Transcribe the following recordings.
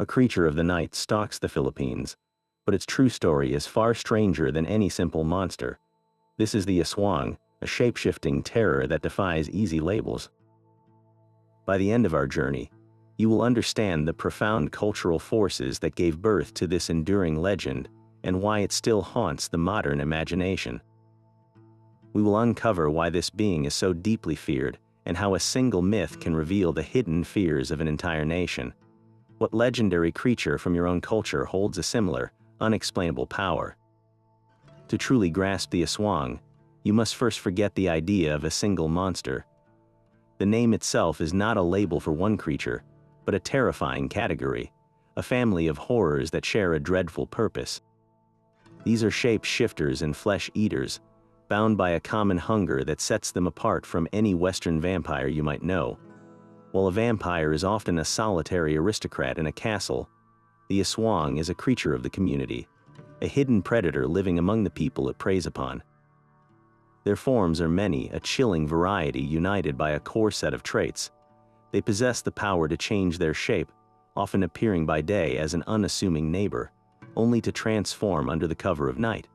A creature of the night stalks the Philippines, but its true story is far stranger than any simple monster. This is the Aswang, a shape-shifting terror that defies easy labels. By the end of our journey, you will understand the profound cultural forces that gave birth to this enduring legend and why it still haunts the modern imagination. We will uncover why this being is so deeply feared and how a single myth can reveal the hidden fears of an entire nation. What legendary creature from your own culture holds a similar, unexplainable power? To truly grasp the Aswang, you must first forget the idea of a single monster. The name itself is not a label for one creature, but a terrifying category, a family of horrors that share a dreadful purpose. These are shape-shifters and flesh-eaters, bound by a common hunger that sets them apart from any Western vampire you might know. While a vampire is often a solitary aristocrat in a castle, the Aswang is a creature of the community, a hidden predator living among the people it preys upon. Their forms are many, a chilling variety united by a core set of traits. They possess the power to change their shape, often appearing by day as an unassuming neighbor, only to transform under the cover of night.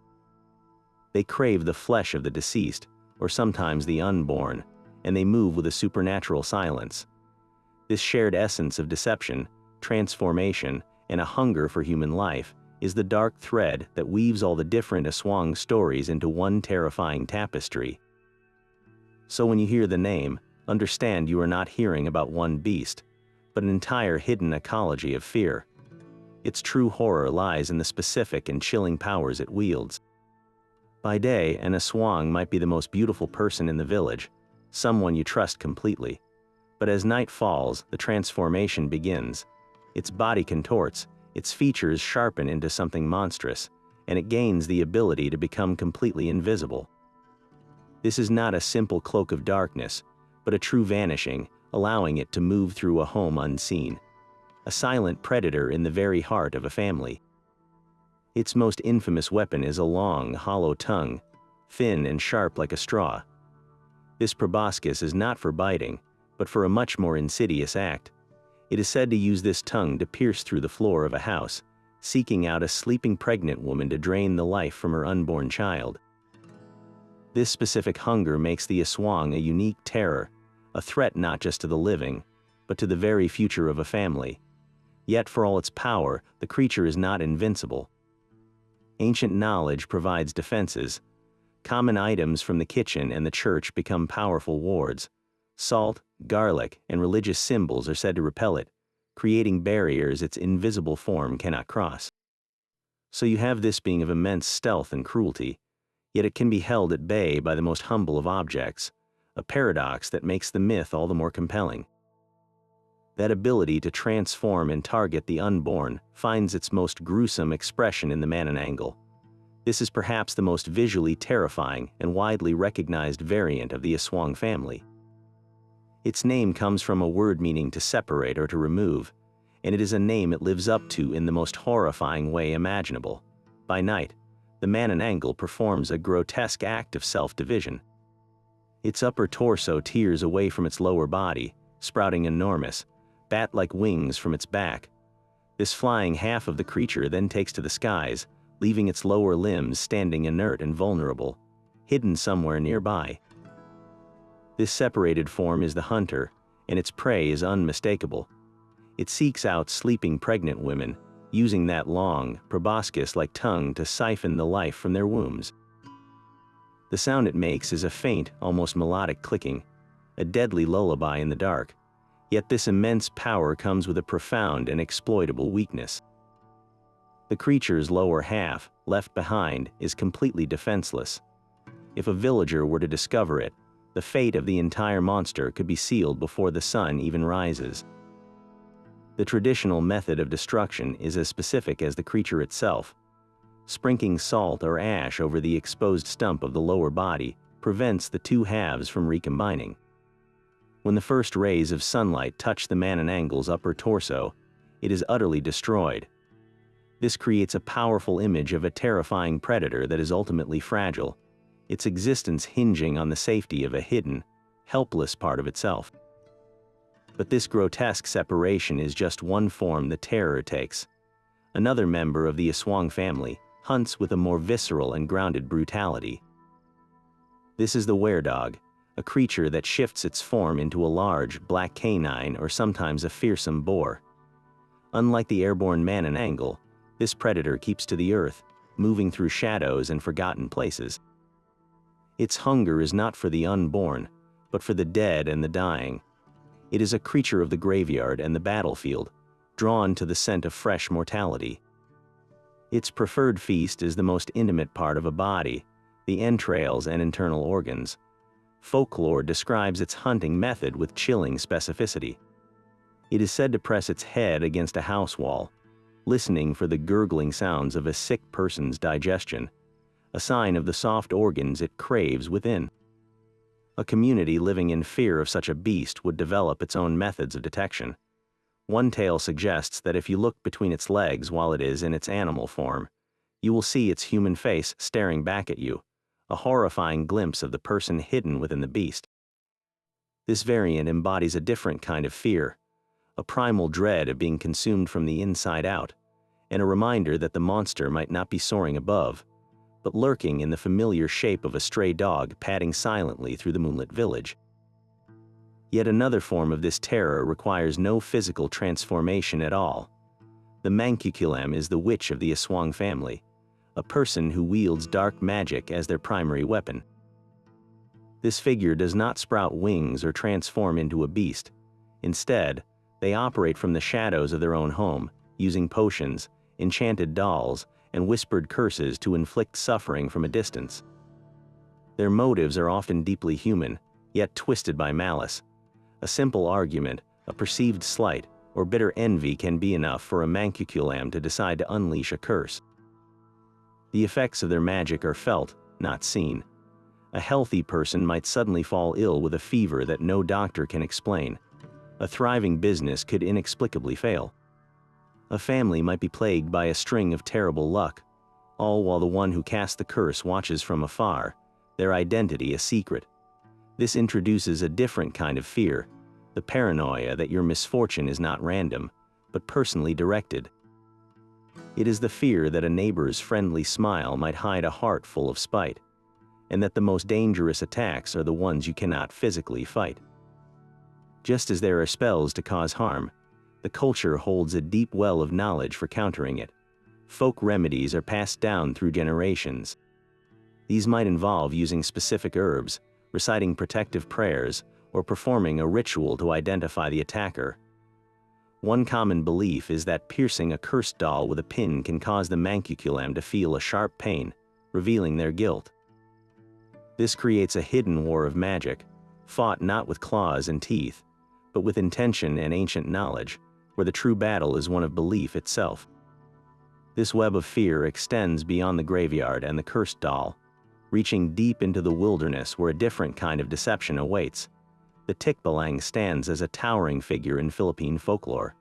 They crave the flesh of the deceased, or sometimes the unborn, and they move with a supernatural silence. This shared essence of deception, transformation, and a hunger for human life is the dark thread that weaves all the different Aswang stories into one terrifying tapestry. So when you hear the name, understand you are not hearing about one beast, but an entire hidden ecology of fear. Its true horror lies in the specific and chilling powers it wields. By day, an Aswang might be the most beautiful person in the village, someone you trust completely. But as night falls, the transformation begins. Its body contorts, its features sharpen into something monstrous, and it gains the ability to become completely invisible. This is not a simple cloak of darkness, but a true vanishing, allowing it to move through a home unseen. A silent predator in the very heart of a family. Its most infamous weapon is a long, hollow tongue, thin and sharp like a straw. This proboscis is not for biting, but for a much more insidious act. It is said to use this tongue to pierce through the floor of a house, seeking out a sleeping pregnant woman to drain the life from her unborn child. This specific hunger makes the Aswang a unique terror, a threat not just to the living, but to the very future of a family. Yet for all its power, the creature is not invincible. Ancient knowledge provides defenses. Common items from the kitchen and the church become powerful wards. Salt, garlic, and religious symbols are said to repel it, creating barriers its invisible form cannot cross. So you have this being of immense stealth and cruelty, yet it can be held at bay by the most humble of objects, a paradox that makes the myth all the more compelling. That ability to transform and target the unborn finds its most gruesome expression in the Manananggal. This is perhaps the most visually terrifying and widely recognized variant of the Aswang family. Its name comes from a word meaning to separate or to remove, and it is a name it lives up to in the most horrifying way imaginable. By night, the Manananggal performs a grotesque act of self-division. Its upper torso tears away from its lower body, sprouting enormous, bat-like wings from its back. This flying half of the creature then takes to the skies, leaving its lower limbs standing inert and vulnerable, hidden somewhere nearby. This separated form is the hunter, and its prey is unmistakable. It seeks out sleeping pregnant women, using that long, proboscis-like tongue to siphon the life from their wombs. The sound it makes is a faint, almost melodic clicking, a deadly lullaby in the dark. Yet this immense power comes with a profound and exploitable weakness. The creature's lower half, left behind, is completely defenseless. If a villager were to discover it, the fate of the entire monster could be sealed before the sun even rises. The traditional method of destruction is as specific as the creature itself. Sprinkling salt or ash over the exposed stump of the lower body prevents the two halves from recombining. When the first rays of sunlight touch the Manananggal's upper torso, it is utterly destroyed. This creates a powerful image of a terrifying predator that is ultimately fragile, its existence hinging on the safety of a hidden, helpless part of itself. But this grotesque separation is just one form the terror takes. Another member of the Aswang family hunts with a more visceral and grounded brutality. This is the were-dog, a creature that shifts its form into a large, black canine or sometimes a fearsome boar. Unlike the airborne Manananggal, this predator keeps to the earth, moving through shadows and forgotten places. Its hunger is not for the unborn, but for the dead and the dying. It is a creature of the graveyard and the battlefield, drawn to the scent of fresh mortality. Its preferred feast is the most intimate part of a body, the entrails and internal organs. Folklore describes its hunting method with chilling specificity. It is said to press its head against a house wall, listening for the gurgling sounds of a sick person's digestion, a sign of the soft organs it craves within. A community living in fear of such a beast would develop its own methods of detection. One tale suggests that if you look between its legs while it is in its animal form, you will see its human face staring back at you, a horrifying glimpse of the person hidden within the beast. This variant embodies a different kind of fear, a primal dread of being consumed from the inside out, and a reminder that the monster might not be soaring above, but lurking in the familiar shape of a stray dog padding silently through the moonlit village. Yet another form of this terror requires no physical transformation at all. The Manananggal is the witch of the Aswang family, a person who wields dark magic as their primary weapon. This figure does not sprout wings or transform into a beast. Instead, they operate from the shadows of their own home, using potions, enchanted dolls, and whispered curses to inflict suffering from a distance. Their motives are often deeply human, yet twisted by malice. A simple argument, a perceived slight, or bitter envy can be enough for a Manananggal to decide to unleash a curse. The effects of their magic are felt, not seen. A healthy person might suddenly fall ill with a fever that no doctor can explain. A thriving business could inexplicably fail. A family might be plagued by a string of terrible luck, all while the one who cast the curse watches from afar, their identity a secret. This introduces a different kind of fear, the paranoia that your misfortune is not random, but personally directed. It is the fear that a neighbor's friendly smile might hide a heart full of spite, and that the most dangerous attacks are the ones you cannot physically fight. Just as there are spells to cause harm, the culture holds a deep well of knowledge for countering it. Folk remedies are passed down through generations. These might involve using specific herbs, reciting protective prayers, or performing a ritual to identify the attacker. One common belief is that piercing a cursed doll with a pin can cause the Manananggal to feel a sharp pain, revealing their guilt. This creates a hidden war of magic, fought not with claws and teeth, but with intention and ancient knowledge, where the true battle is one of belief itself. This web of fear extends beyond the graveyard and the cursed doll, reaching deep into the wilderness where a different kind of deception awaits. The Tikbalang stands as a towering figure in Philippine folklore,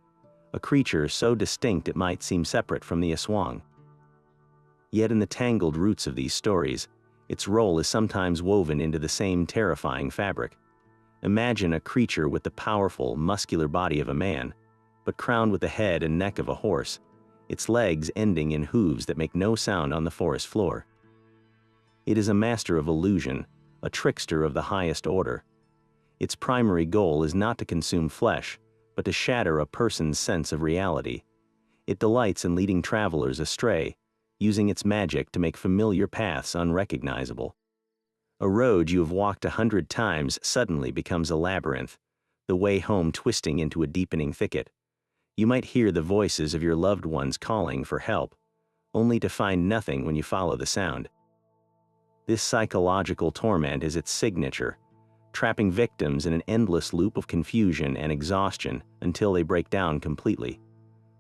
a creature so distinct it might seem separate from the Aswang. Yet in the tangled roots of these stories, its role is sometimes woven into the same terrifying fabric. Imagine a creature with the powerful, muscular body of a man, but crowned with the head and neck of a horse, its legs ending in hooves that make no sound on the forest floor. It is a master of illusion, a trickster of the highest order. Its primary goal is not to consume flesh, but to shatter a person's sense of reality. It delights in leading travelers astray, using its magic to make familiar paths unrecognizable. A road you have walked 100 times suddenly becomes a labyrinth, the way home twisting into a deepening thicket. You might hear the voices of your loved ones calling for help, only to find nothing when you follow the sound. This psychological torment is its signature, trapping victims in an endless loop of confusion and exhaustion until they break down completely.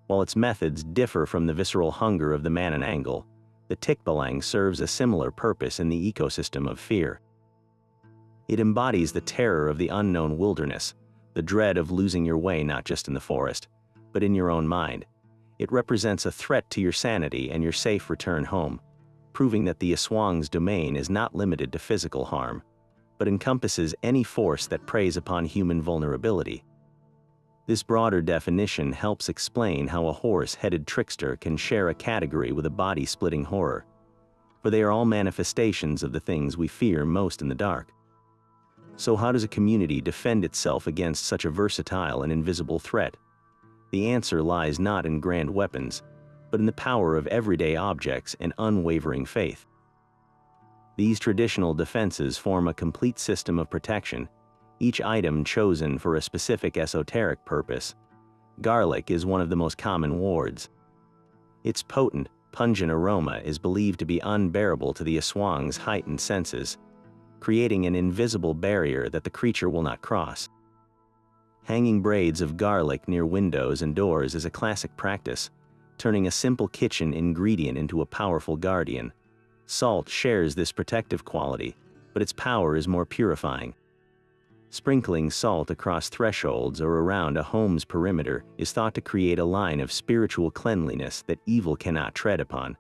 While its methods differ from the visceral hunger of the Manananggal, the Tikbalang serves a similar purpose in the ecosystem of fear. It embodies the terror of the unknown wilderness, the dread of losing your way not just in the forest, but in your own mind. It represents a threat to your sanity and your safe return home, proving that the Aswang's domain is not limited to physical harm, but encompasses any force that preys upon human vulnerability. This broader definition helps explain how a horse-headed trickster can share a category with a body-splitting horror, for they are all manifestations of the things we fear most in the dark. So how does a community defend itself against such a versatile and invisible threat? The answer lies not in grand weapons, but in the power of everyday objects and unwavering faith. These traditional defenses form a complete system of protection, each item chosen for a specific esoteric purpose. Garlic is one of the most common wards. Its potent, pungent aroma is believed to be unbearable to the Aswang's heightened senses, creating an invisible barrier that the creature will not cross. Hanging braids of garlic near windows and doors is a classic practice, turning a simple kitchen ingredient into a powerful guardian. Salt shares this protective quality, but its power is more purifying. Sprinkling salt across thresholds or around a home's perimeter is thought to create a line of spiritual cleanliness that evil cannot tread upon.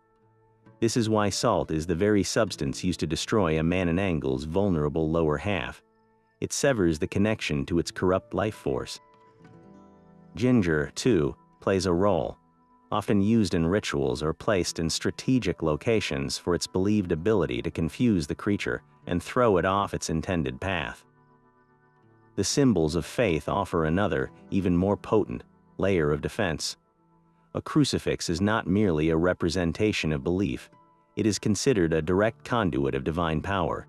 This is why salt is the very substance used to destroy a Manananggal's vulnerable lower half. It severs the connection to its corrupt life force. Ginger, too, plays a role, often used in rituals or placed in strategic locations for its believed ability to confuse the creature and throw it off its intended path. The symbols of faith offer another, even more potent, layer of defense. A crucifix is not merely a representation of belief, it is considered a direct conduit of divine power.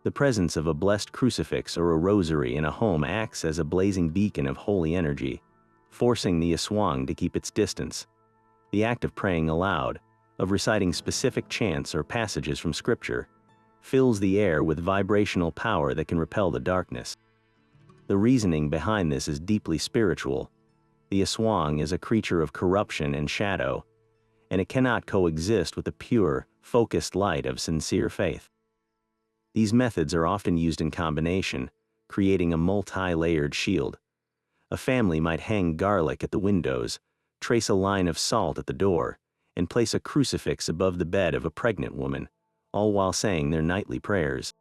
The presence of a blessed crucifix or a rosary in a home acts as a blazing beacon of holy energy, forcing the Aswang to keep its distance. The act of praying aloud, of reciting specific chants or passages from scripture, fills the air with vibrational power that can repel the darkness. The reasoning behind this is deeply spiritual. The Aswang is a creature of corruption and shadow, and it cannot coexist with the pure, focused light of sincere faith. These methods are often used in combination, creating a multi-layered shield. A family might hang garlic at the windows, trace a line of salt at the door, and place a crucifix above the bed of a pregnant woman, all while saying their nightly prayers.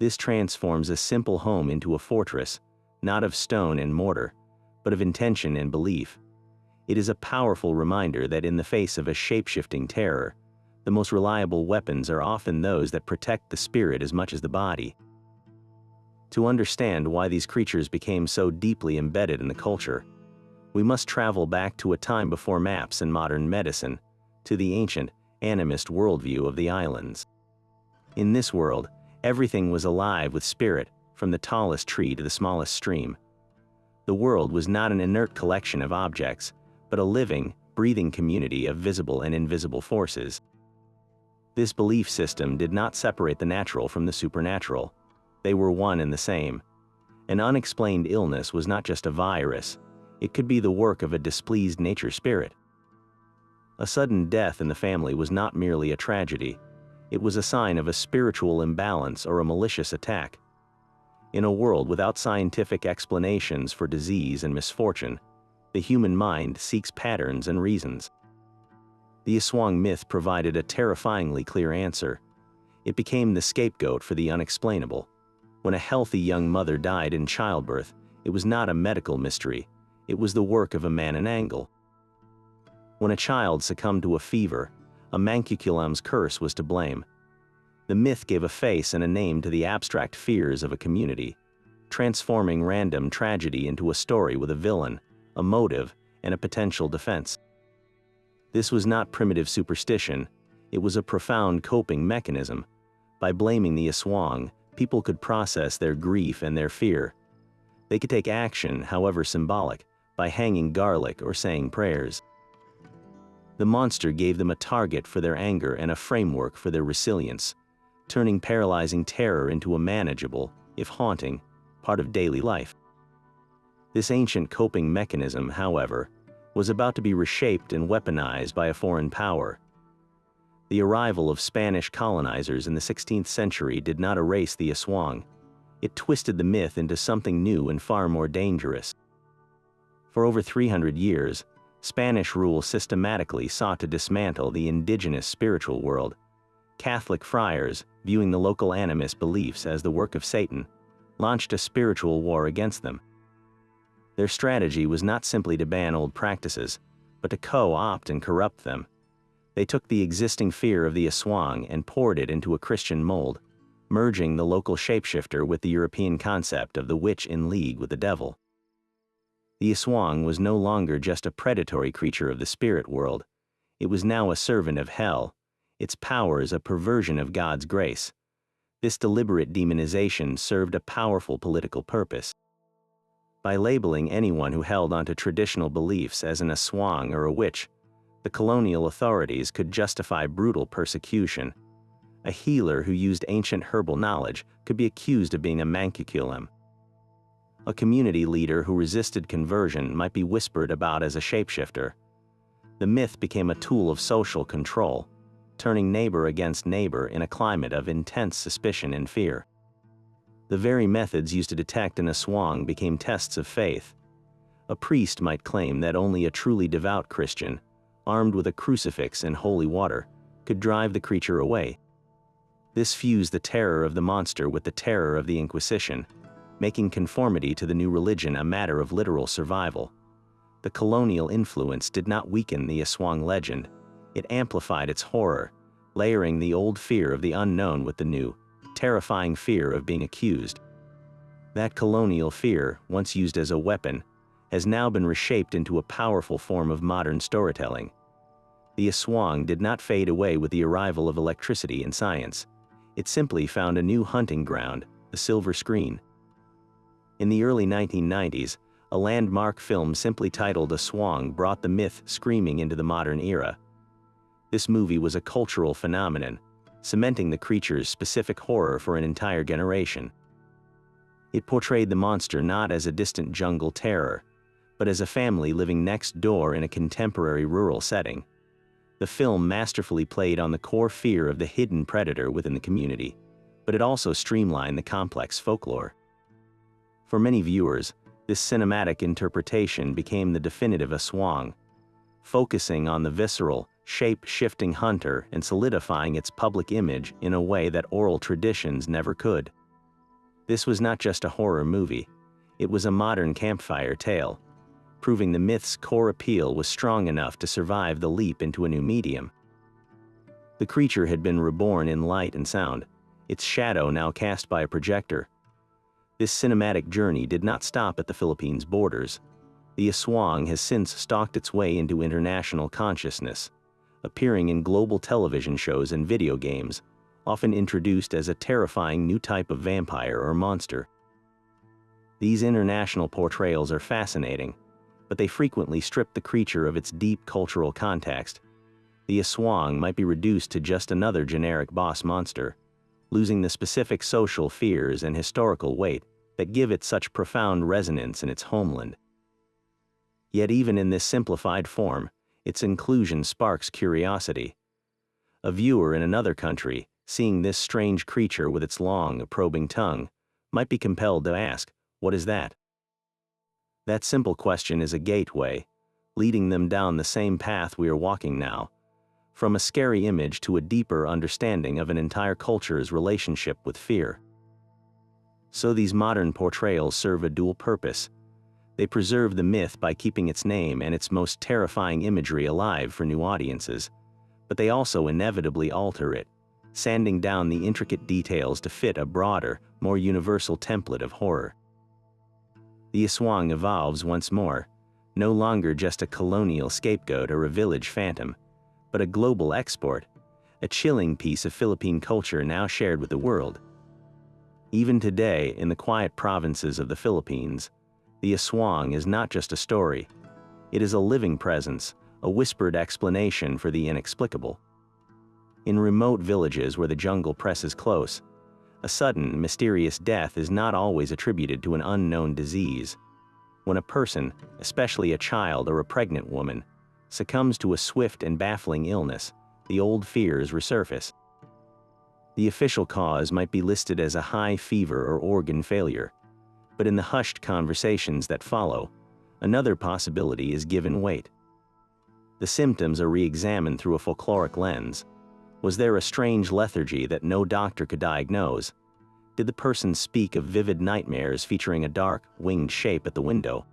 This transforms a simple home into a fortress, not of stone and mortar, but of intention and belief. It is a powerful reminder that in the face of a shape-shifting terror, the most reliable weapons are often those that protect the spirit as much as the body. To understand why these creatures became so deeply embedded in the culture, we must travel back to a time before maps and modern medicine, to the ancient, animist worldview of the islands. In this world, everything was alive with spirit, from the tallest tree to the smallest stream. The world was not an inert collection of objects, but a living, breathing community of visible and invisible forces. This belief system did not separate the natural from the supernatural. They were one and the same. An unexplained illness was not just a virus, it could be the work of a displeased nature spirit. A sudden death in the family was not merely a tragedy, it was a sign of a spiritual imbalance or a malicious attack. In a world without scientific explanations for disease and misfortune, the human mind seeks patterns and reasons. The Aswang myth provided a terrifyingly clear answer. It became the scapegoat for the unexplainable. When a healthy young mother died in childbirth, it was not a medical mystery, it was the work of a Manananggal. When a child succumbed to a fever, a Manananggal's curse was to blame. The myth gave a face and a name to the abstract fears of a community, transforming random tragedy into a story with a villain, a motive, and a potential defense. This was not primitive superstition, it was a profound coping mechanism. By blaming the Aswang, people could process their grief and their fear. They could take action, however symbolic, by hanging garlic or saying prayers. The monster gave them a target for their anger and a framework for their resilience, turning paralyzing terror into a manageable, if haunting, part of daily life. This ancient coping mechanism, however, was about to be reshaped and weaponized by a foreign power. The arrival of Spanish colonizers in the 16th century did not erase the Aswang. It twisted the myth into something new and far more dangerous. For over 300 years, Spanish rule systematically sought to dismantle the indigenous spiritual world. Catholic friars, viewing the local animist beliefs as the work of Satan, launched a spiritual war against them. Their strategy was not simply to ban old practices, but to co-opt and corrupt them. They took the existing fear of the Aswang and poured it into a Christian mold, merging the local shapeshifter with the European concept of the witch in league with the devil. The Aswang was no longer just a predatory creature of the spirit world. It was now a servant of hell, its powers a perversion of God's grace. This deliberate demonization served a powerful political purpose. By labeling anyone who held onto traditional beliefs as an Aswang or a witch, the colonial authorities could justify brutal persecution. A healer who used ancient herbal knowledge could be accused of being a mancuculum. A community leader who resisted conversion might be whispered about as a shapeshifter. The myth became a tool of social control, turning neighbor against neighbor in a climate of intense suspicion and fear. The very methods used to detect an Aswang became tests of faith. A priest might claim that only a truly devout Christian, armed with a crucifix and holy water, could drive the creature away. This fused the terror of the monster with the terror of the Inquisition, making conformity to the new religion a matter of literal survival. The colonial influence did not weaken the Aswang legend, it amplified its horror, layering the old fear of the unknown with the new, terrifying fear of being accused. That colonial fear, once used as a weapon, has now been reshaped into a powerful form of modern storytelling. The Aswang did not fade away with the arrival of electricity and science. It simply found a new hunting ground, the silver screen. In the early 1990s, a landmark film simply titled Aswang brought the myth screaming into the modern era. This movie was a cultural phenomenon, cementing the creature's specific horror for an entire generation. It portrayed the monster not as a distant jungle terror, but as a family living next door in a contemporary rural setting. The film masterfully played on the core fear of the hidden predator within the community, but it also streamlined the complex folklore. For many viewers, this cinematic interpretation became the definitive Aswang, focusing on the visceral, shape-shifting hunter and solidifying its public image in a way that oral traditions never could. This was not just a horror movie, it was a modern campfire tale, proving the myth's core appeal was strong enough to survive the leap into a new medium. The creature had been reborn in light and sound, its shadow now cast by a projector. This cinematic journey did not stop at the Philippines' borders. The Aswang has since stalked its way into international consciousness, appearing in global television shows and video games, often introduced as a terrifying new type of vampire or monster. These international portrayals are fascinating, but they frequently strip the creature of its deep cultural context. The Aswang might be reduced to just another generic boss monster, losing the specific social fears and historical weight that give it such profound resonance in its homeland. Yet even in this simplified form, its inclusion sparks curiosity. A viewer in another country, seeing this strange creature with its long, probing tongue, might be compelled to ask, "What is that?" That simple question is a gateway, leading them down the same path we are walking now, from a scary image to a deeper understanding of an entire culture's relationship with fear. So these modern portrayals serve a dual purpose. They preserve the myth by keeping its name and its most terrifying imagery alive for new audiences, but they also inevitably alter it, sanding down the intricate details to fit a broader, more universal template of horror. The Aswang evolves once more, no longer just a colonial scapegoat or a village phantom, but a global export, a chilling piece of Philippine culture now shared with the world. Even today, in the quiet provinces of the Philippines, the Aswang is not just a story. It is a living presence, a whispered explanation for the inexplicable. In remote villages where the jungle presses close, a sudden, mysterious death is not always attributed to an unknown disease. When a person, especially a child or a pregnant woman, succumbs to a swift and baffling illness, the old fears resurface. The official cause might be listed as a high fever or organ failure, but in the hushed conversations that follow, another possibility is given weight. The symptoms are re-examined through a folkloric lens. Was there a strange lethargy that no doctor could diagnose? Did the person speak of vivid nightmares featuring a dark, winged shape at the window?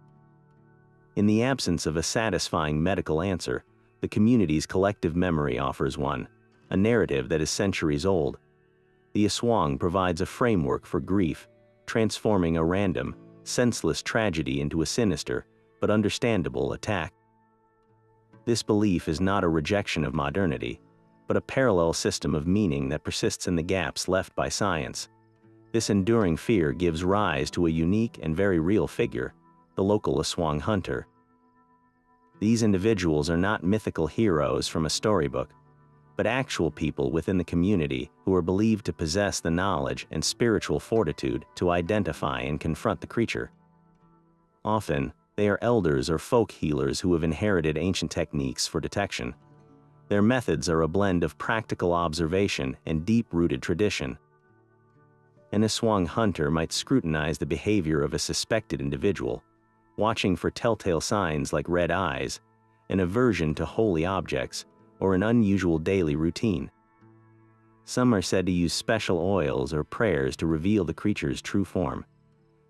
In the absence of a satisfying medical answer, the community's collective memory offers one, a narrative that is centuries old. The Aswang provides a framework for grief, transforming a random, senseless tragedy into a sinister, but understandable attack. This belief is not a rejection of modernity, but a parallel system of meaning that persists in the gaps left by science. This enduring fear gives rise to a unique and very real figure, the local Aswang hunter. These individuals are not mythical heroes from a storybook, but actual people within the community who are believed to possess the knowledge and spiritual fortitude to identify and confront the creature. Often, they are elders or folk healers who have inherited ancient techniques for detection. Their methods are a blend of practical observation and deep-rooted tradition. An Aswang hunter might scrutinize the behavior of a suspected individual, watching for telltale signs like red eyes, an aversion to holy objects, or an unusual daily routine. Some are said to use special oils or prayers to reveal the creature's true form.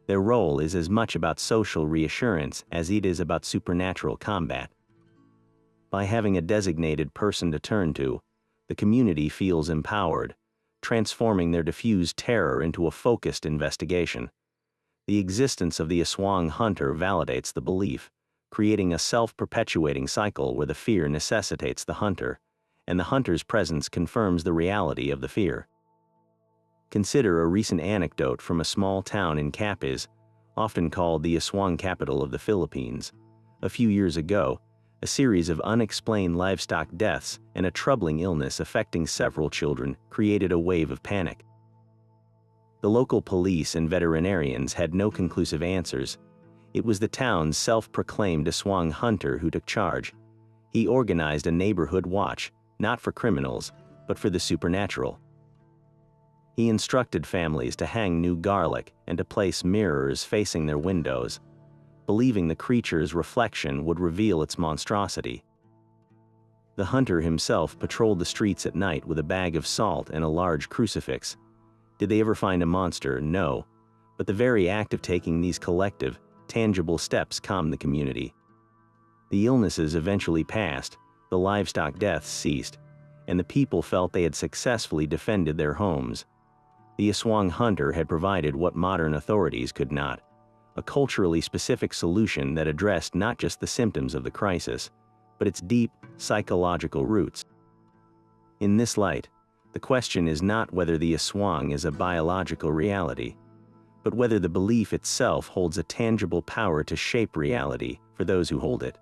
Their role is as much about social reassurance as it is about supernatural combat. By having a designated person to turn to, the community feels empowered, transforming their diffused terror into a focused investigation. The existence of the Aswang hunter validates the belief, creating a self-perpetuating cycle where the fear necessitates the hunter, and the hunter's presence confirms the reality of the fear. Consider a recent anecdote from a small town in Capiz, often called the Aswang capital of the Philippines. A few years ago, a series of unexplained livestock deaths and a troubling illness affecting several children created a wave of panic. The local police and veterinarians had no conclusive answers. It was the town's self-proclaimed Aswang hunter who took charge. He organized a neighborhood watch, not for criminals, but for the supernatural. He instructed families to hang new garlic and to place mirrors facing their windows, believing the creature's reflection would reveal its monstrosity. The hunter himself patrolled the streets at night with a bag of salt and a large crucifix. Did they ever find a monster? No. But the very act of taking these collective, tangible steps calmed the community. The illnesses eventually passed, the livestock deaths ceased, and the people felt they had successfully defended their homes. The Aswang hunter had provided what modern authorities could not, a culturally specific solution that addressed not just the symptoms of the crisis, but its deep, psychological roots. In this light, the question is not whether the Aswang is a biological reality, but whether the belief itself holds a tangible power to shape reality for those who hold it.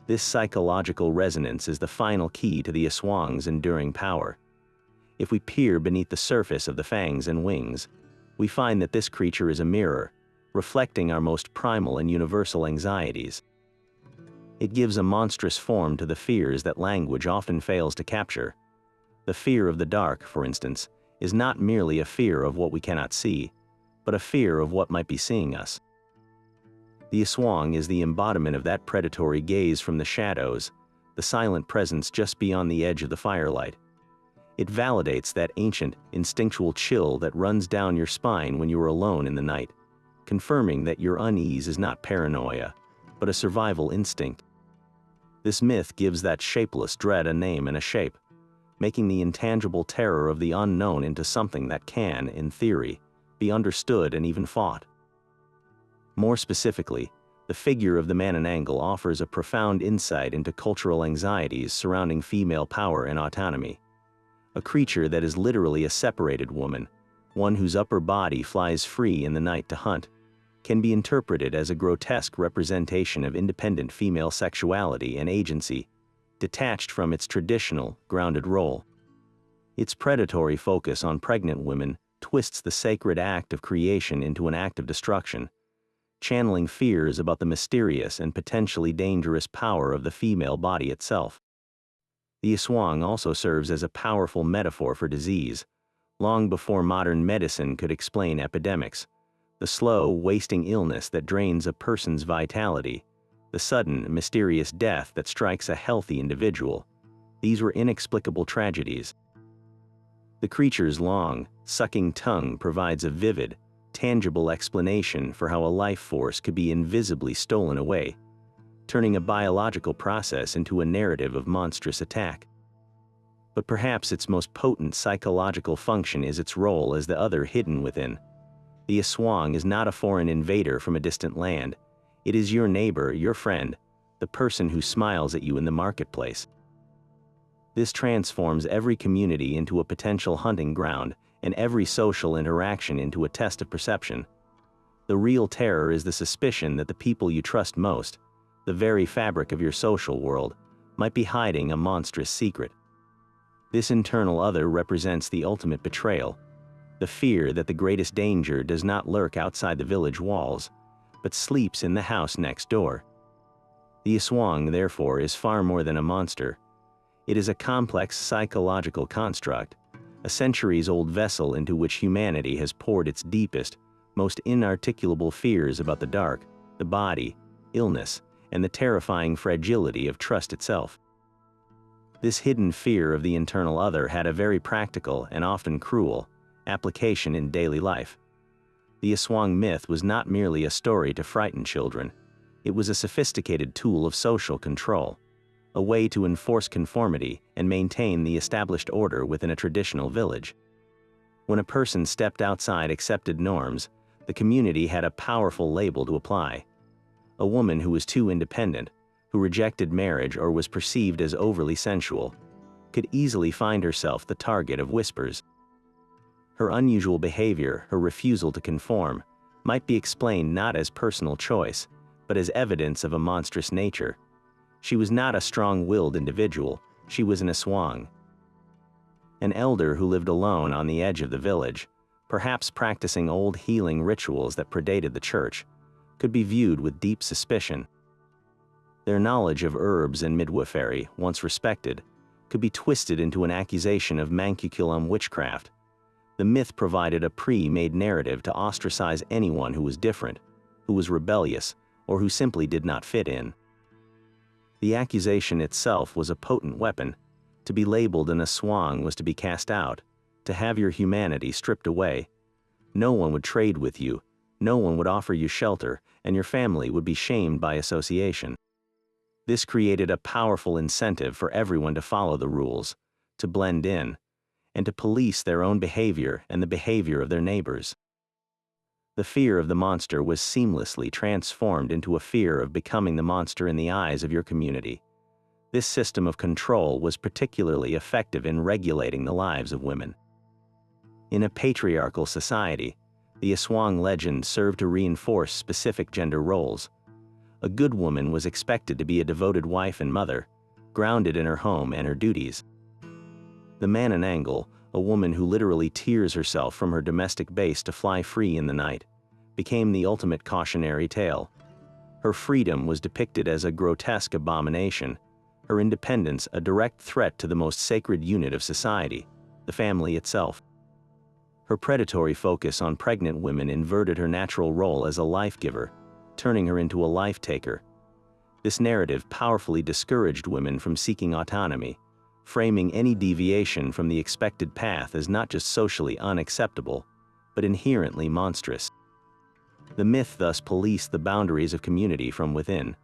This psychological resonance is the final key to the Aswang's enduring power. If we peer beneath the surface of the fangs and wings, we find that this creature is a mirror, reflecting our most primal and universal anxieties. It gives a monstrous form to the fears that language often fails to capture. The fear of the dark, for instance, is not merely a fear of what we cannot see, but a fear of what might be seeing us. The Aswang is the embodiment of that predatory gaze from the shadows, the silent presence just beyond the edge of the firelight. It validates that ancient, instinctual chill that runs down your spine when you are alone in the night, confirming that your unease is not paranoia, but a survival instinct. This myth gives that shapeless dread a name and a shape, making the intangible terror of the unknown into something that can, in theory, be understood and even fought. More specifically, the figure of the Manananggal offers a profound insight into cultural anxieties surrounding female power and autonomy. A creature that is literally a separated woman, one whose upper body flies free in the night to hunt, can be interpreted as a grotesque representation of independent female sexuality and agency, detached from its traditional, grounded role. Its predatory focus on pregnant women twists the sacred act of creation into an act of destruction, channeling fears about the mysterious and potentially dangerous power of the female body itself. The Aswang also serves as a powerful metaphor for disease. Long before modern medicine could explain epidemics, the slow, wasting illness that drains a person's vitality, the sudden, mysterious death that strikes a healthy individual, these were inexplicable tragedies. The creature's long, sucking tongue provides a vivid, tangible explanation for how a life force could be invisibly stolen away, turning a biological process into a narrative of monstrous attack. But perhaps its most potent psychological function is its role as the other hidden within. The Aswang is not a foreign invader from a distant land. It is your neighbor, your friend, the person who smiles at you in the marketplace. This transforms every community into a potential hunting ground and every social interaction into a test of perception. The real terror is the suspicion that the people you trust most, the very fabric of your social world, might be hiding a monstrous secret. This internal other represents the ultimate betrayal, the fear that the greatest danger does not lurk outside the village walls, but sleeps in the house next door. The Aswang, therefore, is far more than a monster. It is a complex psychological construct, a centuries-old vessel into which humanity has poured its deepest, most inarticulable fears about the dark, the body, illness, and the terrifying fragility of trust itself. This hidden fear of the internal other had a very practical, and often cruel, application in daily life. The Aswang myth was not merely a story to frighten children. It was a sophisticated tool of social control, a way to enforce conformity and maintain the established order within a traditional village. When a person stepped outside accepted norms, the community had a powerful label to apply. A woman who was too independent, who rejected marriage or was perceived as overly sensual, could easily find herself the target of whispers. Her unusual behavior, her refusal to conform, might be explained not as personal choice, but as evidence of a monstrous nature. She was not a strong-willed individual, she was an Aswang. An elder who lived alone on the edge of the village, perhaps practicing old healing rituals that predated the church, could be viewed with deep suspicion. Their knowledge of herbs and midwifery, once respected, could be twisted into an accusation of mancuculum witchcraft. The myth provided a pre-made narrative to ostracize anyone who was different, who was rebellious, or who simply did not fit in. The accusation itself was a potent weapon. To be labeled an Aswang was to be cast out, to have your humanity stripped away. No one would trade with you, no one would offer you shelter, and your family would be shamed by association. This created a powerful incentive for everyone to follow the rules, to blend in, and to police their own behavior and the behavior of their neighbors. The fear of the monster was seamlessly transformed into a fear of becoming the monster in the eyes of your community. This system of control was particularly effective in regulating the lives of women. In a patriarchal society, the Aswang legend served to reinforce specific gender roles. A good woman was expected to be a devoted wife and mother, grounded in her home and her duties. The Manananggal, a woman who literally tears herself from her domestic base to fly free in the night, became the ultimate cautionary tale. Her freedom was depicted as a grotesque abomination, her independence a direct threat to the most sacred unit of society, the family itself. Her predatory focus on pregnant women inverted her natural role as a life-giver, turning her into a life-taker. This narrative powerfully discouraged women from seeking autonomy, framing any deviation from the expected path as not just socially unacceptable, but inherently monstrous. The myth thus policed the boundaries of community from within,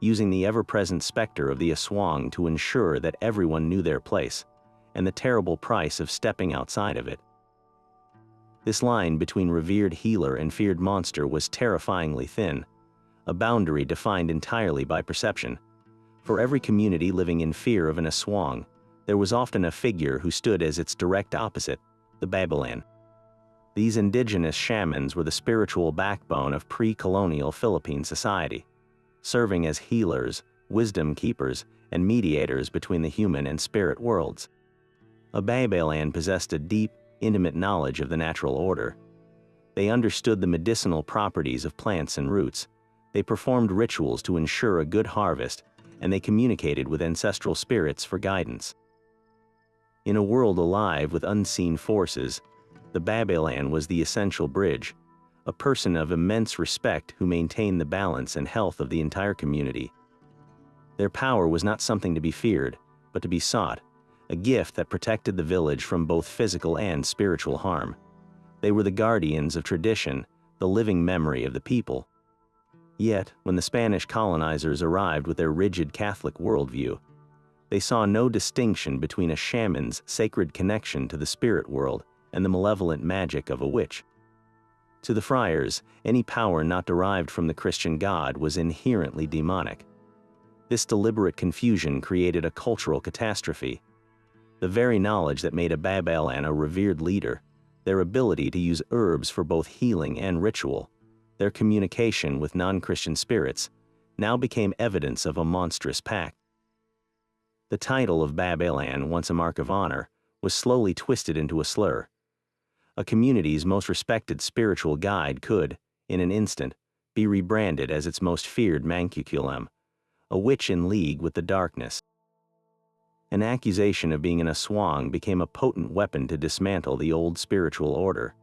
using the ever-present specter of the Aswang to ensure that everyone knew their place, and the terrible price of stepping outside of it. This line between revered healer and feared monster was terrifyingly thin, a boundary defined entirely by perception. For every community living in fear of an Aswang, there was often a figure who stood as its direct opposite, the Babalan. These indigenous shamans were the spiritual backbone of pre-colonial Philippine society, serving as healers, wisdom keepers, and mediators between the human and spirit worlds. A Babalan possessed a deep, intimate knowledge of the natural order. They understood the medicinal properties of plants and roots. They performed rituals to ensure a good harvest, and they communicated with ancestral spirits for guidance. In a world alive with unseen forces, the Babalan was the essential bridge, a person of immense respect who maintained the balance and health of the entire community. Their power was not something to be feared, but to be sought, a gift that protected the village from both physical and spiritual harm. They were the guardians of tradition, the living memory of the people. Yet, when the Spanish colonizers arrived with their rigid Catholic worldview, they saw no distinction between a shaman's sacred connection to the spirit world and the malevolent magic of a witch. To the friars, any power not derived from the Christian God was inherently demonic. This deliberate confusion created a cultural catastrophe. The very knowledge that made a Babalan a revered leader, their ability to use herbs for both healing and ritual, their communication with non-Christian spirits, now became evidence of a monstrous pact. The title of Babalan, once a mark of honor, was slowly twisted into a slur. A community's most respected spiritual guide could, in an instant, be rebranded as its most feared Mancuculum, a witch in league with the darkness. An accusation of being an Aswang became a potent weapon to dismantle the old spiritual order.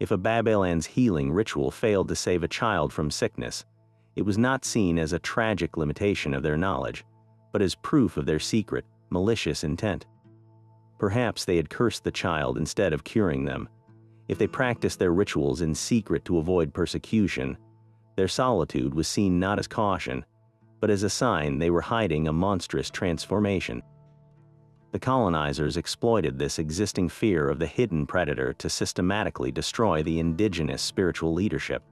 If a Babalan's healing ritual failed to save a child from sickness, it was not seen as a tragic limitation of their knowledge, but as proof of their secret, malicious intent. Perhaps they had cursed the child instead of curing them. If they practiced their rituals in secret to avoid persecution, their solitude was seen not as caution, but as a sign they were hiding a monstrous transformation. The colonizers exploited this existing fear of the hidden predator to systematically destroy the indigenous spiritual leadership.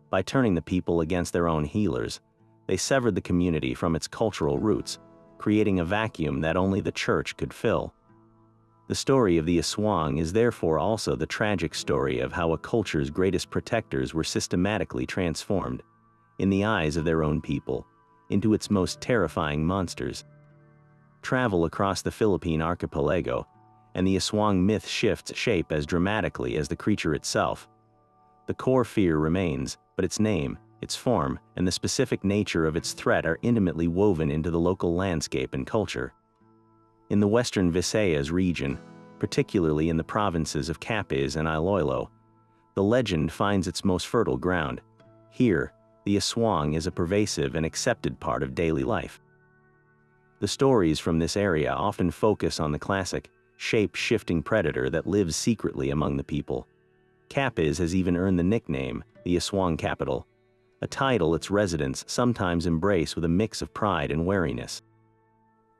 By turning the people against their own healers, they severed the community from its cultural roots, creating a vacuum that only the church could fill. The story of the Aswang is therefore also the tragic story of how a culture's greatest protectors were systematically transformed, in the eyes of their own people, into its most terrifying monsters. Travel across the Philippine archipelago, and the Aswang myth shifts shape as dramatically as the creature itself. The core fear remains, but its name, its form, and the specific nature of its threat are intimately woven into the local landscape and culture. In the western Visayas region, particularly in the provinces of Capiz and Iloilo, the legend finds its most fertile ground. Here, the Aswang is a pervasive and accepted part of daily life. The stories from this area often focus on the classic, shape-shifting predator that lives secretly among the people. Capiz has even earned the nickname, the Aswang capital, a title its residents sometimes embrace with a mix of pride and wariness.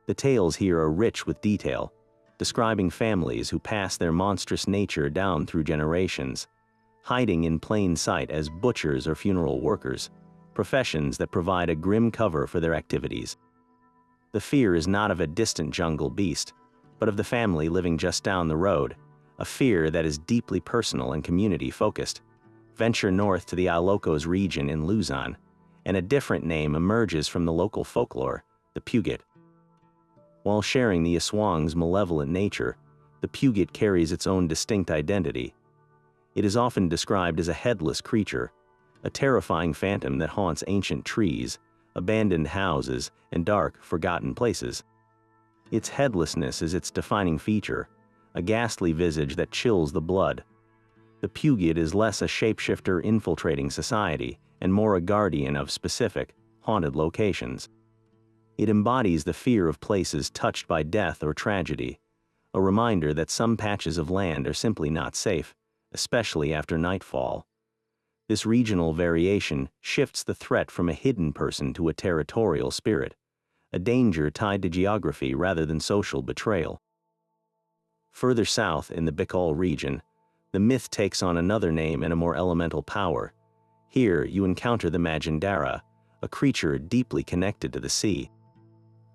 The tales here are rich with detail, describing families who pass their monstrous nature down through generations, hiding in plain sight as butchers or funeral workers, professions that provide a grim cover for their activities. The fear is not of a distant jungle beast, but of the family living just down the road, a fear that is deeply personal and community-focused. Venture north to the Ilocos region in Luzon, and a different name emerges from the local folklore, the Puget. While sharing the Aswang's malevolent nature, the Puget carries its own distinct identity. It is often described as a headless creature, a terrifying phantom that haunts ancient trees, abandoned houses, and dark, forgotten places. Its headlessness is its defining feature, a ghastly visage that chills the blood. The Puget is less a shapeshifter infiltrating society and more a guardian of specific, haunted locations. It embodies the fear of places touched by death or tragedy, a reminder that some patches of land are simply not safe, especially after nightfall. This regional variation shifts the threat from a hidden person to a territorial spirit, a danger tied to geography rather than social betrayal. Further south in the Bicol region, the myth takes on another name and a more elemental power. Here you encounter the Majandara, a creature deeply connected to the sea.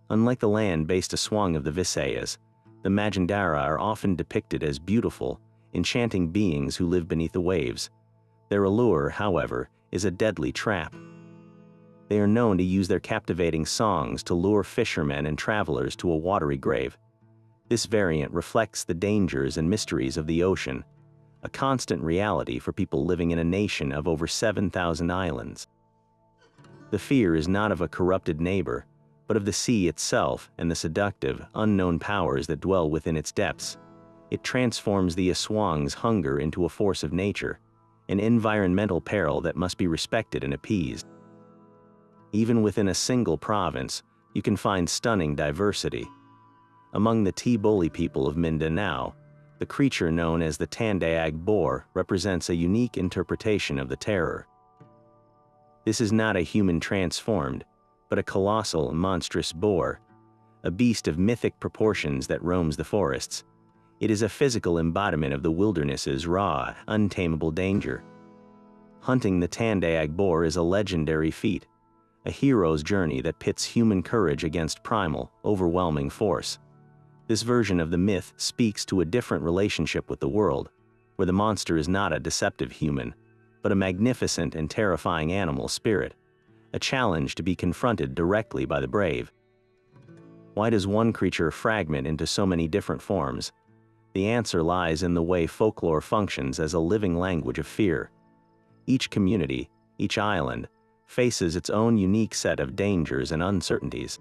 Unlike the land-based Aswang of the Visayas, the Majandara are often depicted as beautiful, enchanting beings who live beneath the waves. Their allure, however, is a deadly trap. They are known to use their captivating songs to lure fishermen and travelers to a watery grave. This variant reflects the dangers and mysteries of the ocean, a constant reality for people living in a nation of over 7,000 islands. The fear is not of a corrupted neighbor, but of the sea itself and the seductive, unknown powers that dwell within its depths. It transforms the Aswang's hunger into a force of nature, an environmental peril that must be respected and appeased. Even within a single province, you can find stunning diversity. Among the Tiboli people of Mindanao, The creature known as the Tandaag boar represents a unique interpretation of the terror. This is not a human transformed, but a colossal, monstrous boar, a beast of mythic proportions that roams the forests. It is a physical embodiment of the wilderness's raw, untamable danger. Hunting the Tandaag boar is a legendary feat, a hero's journey that pits human courage against primal, overwhelming force. This version of the myth speaks to a different relationship with the world, where the monster is not a deceptive human, but a magnificent and terrifying animal spirit, a challenge to be confronted directly by the brave. Why does one creature fragment into so many different forms? The answer lies in the way folklore functions as a living language of fear. Each community, each island, faces its own unique set of dangers and uncertainties.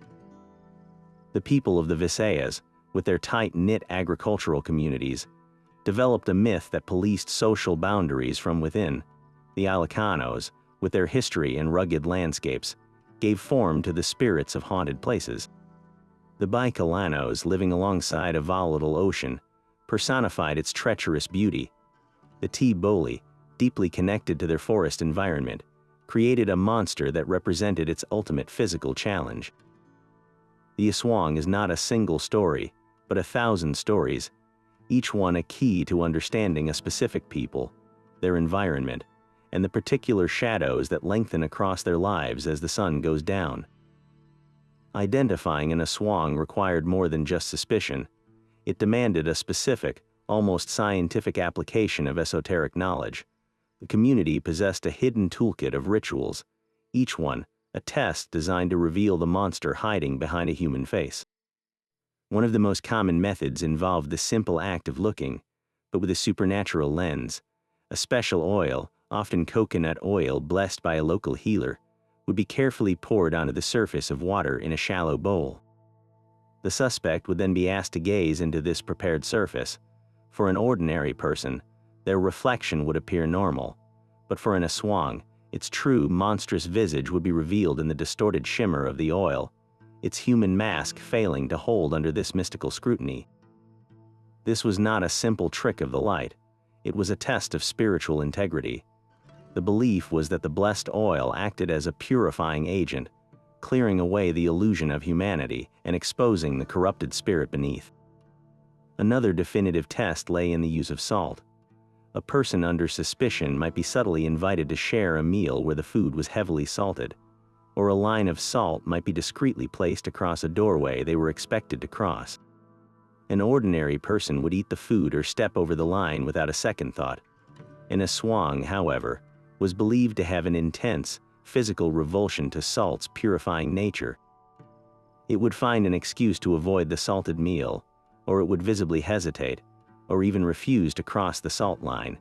The people of the Visayas, with their tight-knit agricultural communities, developed a myth that policed social boundaries from within. The Ilocanos, with their history and rugged landscapes, gave form to the spirits of haunted places. The Bicolanos, living alongside a volatile ocean, personified its treacherous beauty. The T-Boli, deeply connected to their forest environment, created a monster that represented its ultimate physical challenge. The Aswang is not a single story, but 1,000 stories, each one a key to understanding a specific people, their environment, and the particular shadows that lengthen across their lives as the sun goes down. Identifying an Aswang required more than just suspicion. It demanded a specific, almost scientific application of esoteric knowledge. The community possessed a hidden toolkit of rituals, each one a test designed to reveal the monster hiding behind a human face. One of the most common methods involved the simple act of looking, but with a supernatural lens. A special oil, often coconut oil blessed by a local healer, would be carefully poured onto the surface of water in a shallow bowl. The suspect would then be asked to gaze into this prepared surface. For an ordinary person, their reflection would appear normal, but for an Aswang, its true monstrous visage would be revealed in the distorted shimmer of the oil, its human mask failing to hold under this mystical scrutiny. This was not a simple trick of the light, it was a test of spiritual integrity. The belief was that the blessed oil acted as a purifying agent, clearing away the illusion of humanity and exposing the corrupted spirit beneath. Another definitive test lay in the use of salt. A person under suspicion might be subtly invited to share a meal where the food was heavily salted, or a line of salt might be discreetly placed across a doorway they were expected to cross. An ordinary person would eat the food or step over the line without a second thought. An Aswang, however, was believed to have an intense, physical revulsion to salt's purifying nature. It would find an excuse to avoid the salted meal, or it would visibly hesitate, or even refuse to cross the salt line,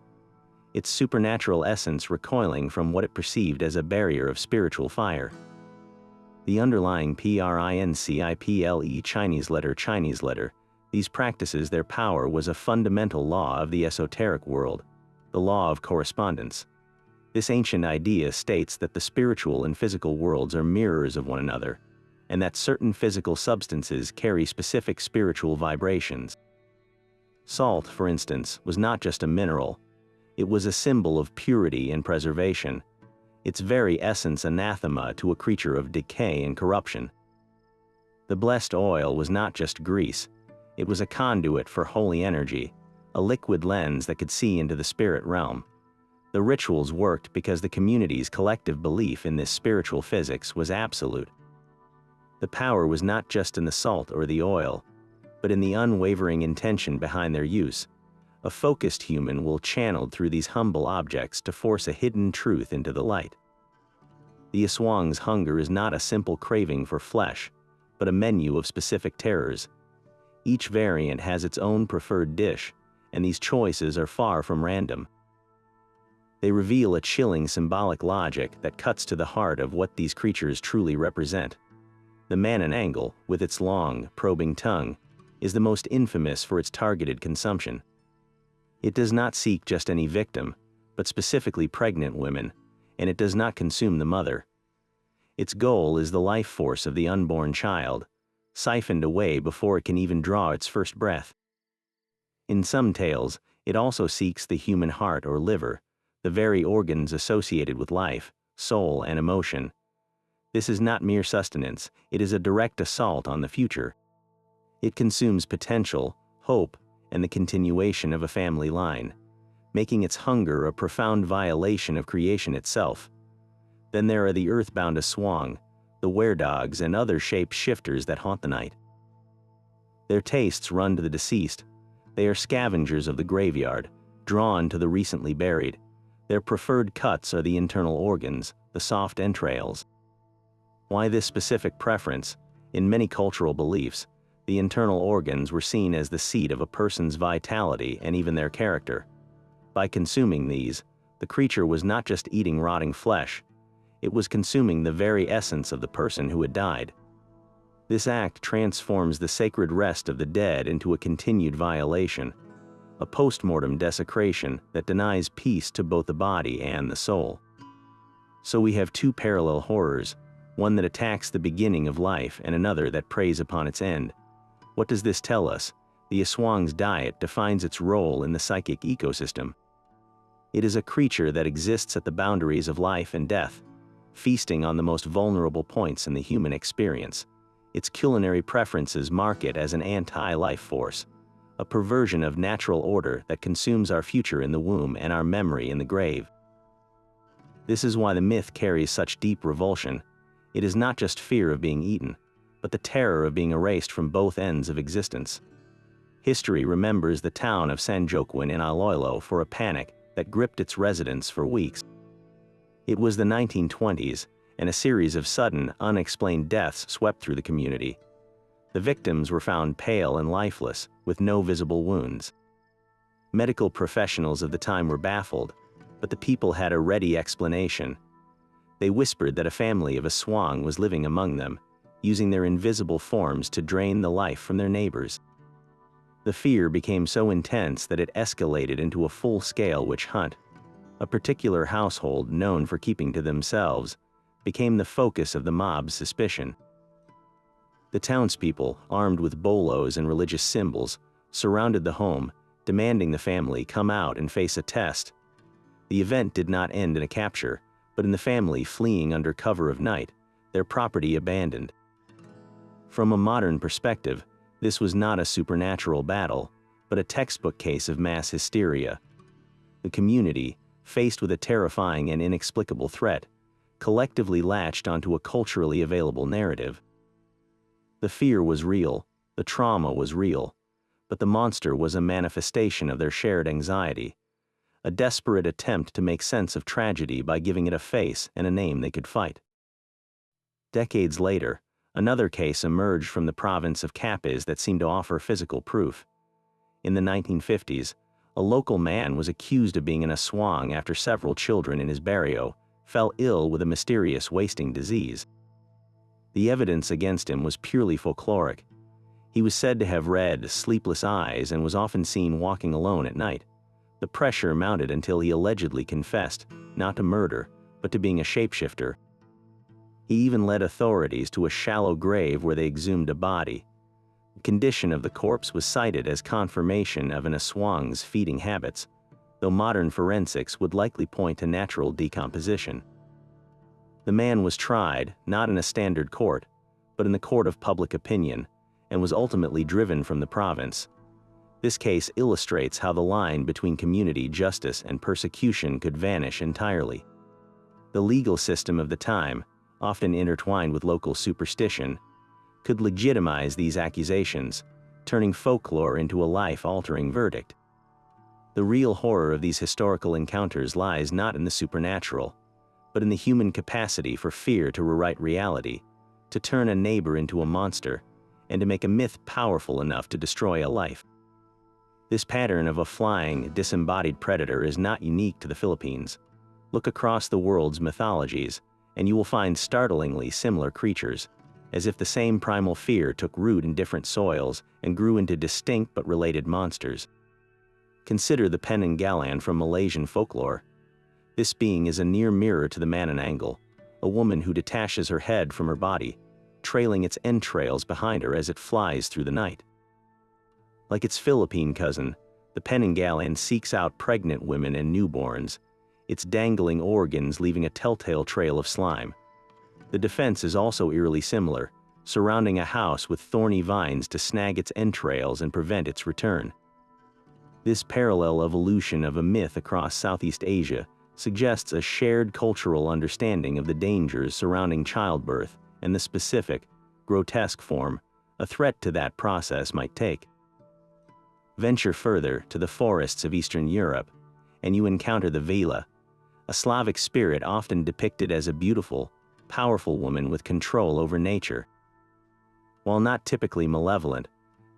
its supernatural essence recoiling from what it perceived as a barrier of spiritual fire. The underlying principle Chinese letter, these practices, their power was a fundamental law of the esoteric world, the law of correspondence. This ancient idea states that the spiritual and physical worlds are mirrors of one another, and that certain physical substances carry specific spiritual vibrations. Salt, for instance, was not just a mineral, it was a symbol of purity and preservation, its very essence anathema to a creature of decay and corruption. The blessed oil was not just grease, it was a conduit for holy energy, a liquid lens that could see into the spirit realm. The rituals worked because the community's collective belief in this spiritual physics was absolute. The power was not just in the salt or the oil, but in the unwavering intention behind their use. A focused human will channeled through these humble objects to force a hidden truth into the light. The Aswang's hunger is not a simple craving for flesh, but a menu of specific terrors. Each variant has its own preferred dish, and these choices are far from random. They reveal a chilling symbolic logic that cuts to the heart of what these creatures truly represent. The Manananggal, with its long, probing tongue, is the most infamous for its targeted consumption. It does not seek just any victim, but specifically pregnant women, and it does not consume the mother. Its goal is the life force of the unborn child, siphoned away before it can even draw its first breath. In some tales, it also seeks the human heart or liver, the very organs associated with life, soul, and emotion. This is not mere sustenance, it is a direct assault on the future. It consumes potential, hope, and the continuation of a family line, making its hunger a profound violation of creation itself. Then there are the earthbound aswang, the were-dogs, and other shape-shifters that haunt the night. Their tastes run to the deceased. They are scavengers of the graveyard, drawn to the recently buried. Their preferred cuts are the internal organs, the soft entrails. Why this specific preference? In many cultural beliefs, the internal organs were seen as the seat of a person's vitality and even their character. By consuming these, the creature was not just eating rotting flesh, it was consuming the very essence of the person who had died. This act transforms the sacred rest of the dead into a continued violation, a post-mortem desecration that denies peace to both the body and the soul. So we have two parallel horrors, one that attacks the beginning of life and another that preys upon its end. What does this tell us? The aswang's diet defines its role in the psychic ecosystem. It is a creature that exists at the boundaries of life and death, feasting on the most vulnerable points in the human experience. Its culinary preferences mark it as an anti-life force, a perversion of natural order that consumes our future in the womb and our memory in the grave. This is why the myth carries such deep revulsion. It is not just fear of being eaten, but the terror of being erased from both ends of existence. History remembers the town of Sanjoaquin in Iloilo for a panic that gripped its residents for weeks. It was the 1920s, and a series of sudden, unexplained deaths swept through the community. The victims were found pale and lifeless, with no visible wounds. Medical professionals of the time were baffled, but the people had a ready explanation. They whispered that a family of aswang was living among them, using their invisible forms to drain the life from their neighbors. The fear became so intense that it escalated into a full-scale witch hunt. A particular household, known for keeping to themselves, became the focus of the mob's suspicion. The townspeople, armed with bolos and religious symbols, surrounded the home, demanding the family come out and face a test. The event did not end in a capture, but in the family fleeing under cover of night, their property abandoned. From a modern perspective, this was not a supernatural battle, but a textbook case of mass hysteria. The community, faced with a terrifying and inexplicable threat, collectively latched onto a culturally available narrative. The fear was real, the trauma was real, but the monster was a manifestation of their shared anxiety, a desperate attempt to make sense of tragedy by giving it a face and a name they could fight. Decades later, another case emerged from the province of Capiz that seemed to offer physical proof. In the 1950s, a local man was accused of being an aswang after several children in his barrio fell ill with a mysterious wasting disease. The evidence against him was purely folkloric. He was said to have red, sleepless eyes and was often seen walking alone at night. The pressure mounted until he allegedly confessed, not to murder, but to being a shapeshifter. He even led authorities to a shallow grave where they exhumed a body. The condition of the corpse was cited as confirmation of an aswang's feeding habits, though modern forensics would likely point to natural decomposition. The man was tried, not in a standard court, but in the court of public opinion, and was ultimately driven from the province. This case illustrates how the line between community justice and persecution could vanish entirely. The legal system of the time, often intertwined with local superstition, could legitimize these accusations, turning folklore into a life-altering verdict. The real horror of these historical encounters lies not in the supernatural, but in the human capacity for fear to rewrite reality, to turn a neighbor into a monster, and to make a myth powerful enough to destroy a life. This pattern of a flying, disembodied predator is not unique to the Philippines. Look across the world's mythologies, and you will find startlingly similar creatures, as if the same primal fear took root in different soils and grew into distinct but related monsters. Consider the Manananggal from Malaysian folklore. This being is a near mirror to the Manananggal, a woman who detaches her head from her body, trailing its entrails behind her as it flies through the night. Like its Philippine cousin, The Manananggal seeks out pregnant women and newborns, its dangling organs leaving a telltale trail of slime. The defense is also eerily similar, surrounding a house with thorny vines to snag its entrails and prevent its return. This parallel evolution of a myth across Southeast Asia suggests a shared cultural understanding of the dangers surrounding childbirth and the specific, grotesque form a threat to that process might take. Venture further to the forests of Eastern Europe, and you encounter the Vela, a Slavic spirit often depicted as a beautiful, powerful woman with control over nature. While not typically malevolent,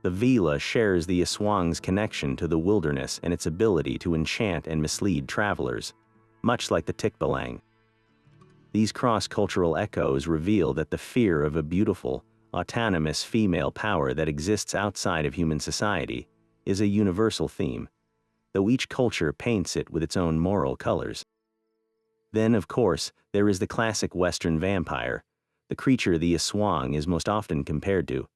the Vela shares the Aswang's connection to the wilderness and its ability to enchant and mislead travelers, much like the Tikbalang. These cross-cultural echoes reveal that the fear of a beautiful, autonomous female power that exists outside of human society is a universal theme, though each culture paints it with its own moral colors. Then, of course, there is the classic Western vampire, the creature the Aswang is most often compared to.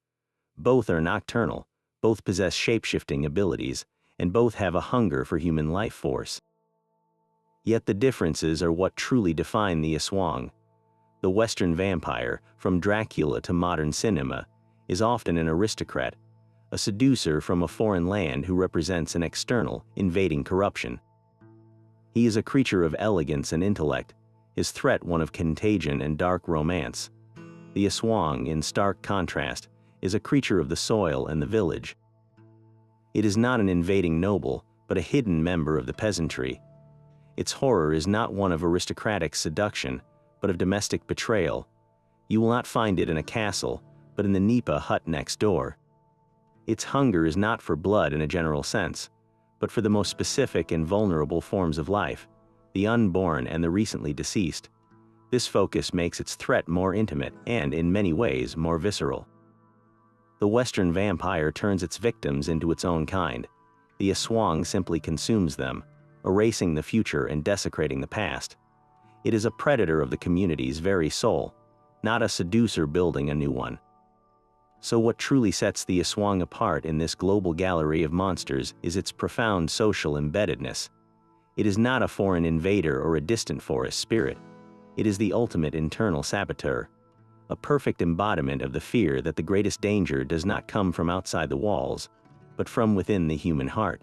Both are nocturnal, both possess shape-shifting abilities, and both have a hunger for human life force. Yet the differences are what truly define the Aswang. The Western vampire, from Dracula to modern cinema, is often an aristocrat, a seducer from a foreign land who represents an external, invading corruption. He is a creature of elegance and intellect, his threat one of contagion and dark romance. The Aswang, in stark contrast, is a creature of the soil and the village. It is not an invading noble, but a hidden member of the peasantry. Its horror is not one of aristocratic seduction, but of domestic betrayal. You will not find it in a castle, but in the nipa hut next door. Its hunger is not for blood in a general sense, but for the most specific and vulnerable forms of life, the unborn and the recently deceased. This focus makes its threat more intimate and, in many ways, more visceral. The Western vampire turns its victims into its own kind. The Aswang simply consumes them, erasing the future and desecrating the past. It is a predator of the community's very soul, not a seducer building a new one. So what truly sets the Aswang apart in this global gallery of monsters is its profound social embeddedness. It is not a foreign invader or a distant forest spirit. It is the ultimate internal saboteur, a perfect embodiment of the fear that the greatest danger does not come from outside the walls, but from within the human heart.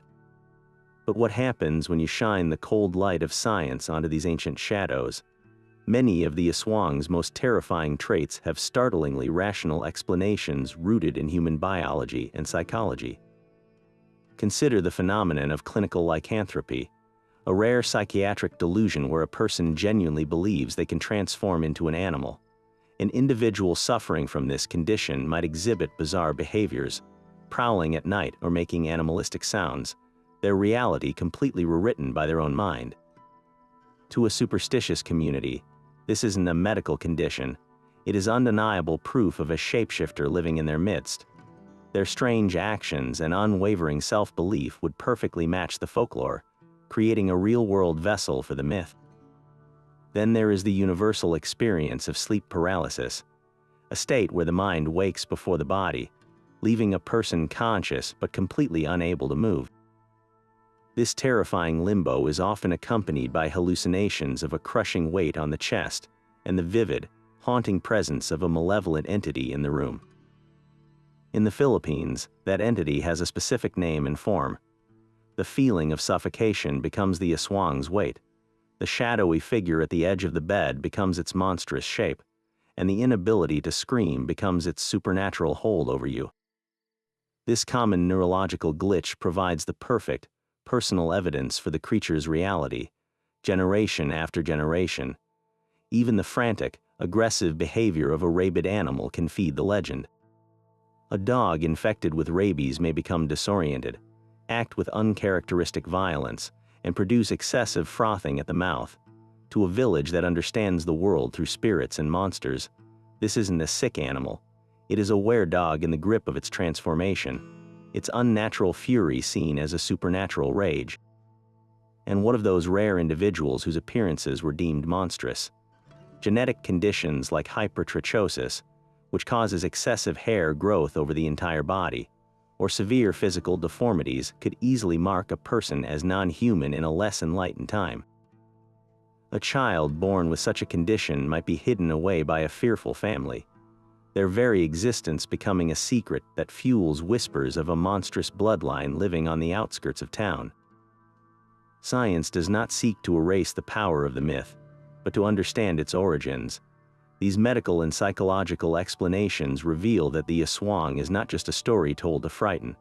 But what happens when you shine the cold light of science onto these ancient shadows? Many of the Aswang's most terrifying traits have startlingly rational explanations rooted in human biology and psychology. Consider the phenomenon of clinical lycanthropy, a rare psychiatric delusion where a person genuinely believes they can transform into an animal. An individual suffering from this condition might exhibit bizarre behaviors, prowling at night or making animalistic sounds, their reality completely rewritten by their own mind. To a superstitious community, this isn't a medical condition, it is undeniable proof of a shapeshifter living in their midst. Their strange actions and unwavering self-belief would perfectly match the folklore, creating a real-world vessel for the myth. Then there is the universal experience of sleep paralysis, a state where the mind wakes before the body, leaving a person conscious but completely unable to move. This terrifying limbo is often accompanied by hallucinations of a crushing weight on the chest and the vivid, haunting presence of a malevolent entity in the room. In the Philippines, that entity has a specific name and form. The feeling of suffocation becomes the Aswang's weight. The shadowy figure at the edge of the bed becomes its monstrous shape, and the inability to scream becomes its supernatural hold over you. This common neurological glitch provides the perfect, personal evidence for the creature's reality, generation after generation. Even the frantic, aggressive behavior of a rabid animal can feed the legend. A dog infected with rabies may become disoriented, act with uncharacteristic violence, and produce excessive frothing at the mouth. To a village that understands the world through spirits and monsters, this isn't a sick animal. It is a were-dog in the grip of its transformation, its unnatural fury seen as a supernatural rage. And what of those rare individuals whose appearances were deemed monstrous? Genetic conditions like hypertrichosis, which causes excessive hair growth over the entire body, or severe physical deformities could easily mark a person as non-human in a less enlightened time. A child born with such a condition might be hidden away by a fearful family, their very existence becoming a secret that fuels whispers of a monstrous bloodline living on the outskirts of town. Science does not seek to erase the power of the myth, but to understand its origins. These medical and psychological explanations reveal that the Aswang is not just a story told to frighten,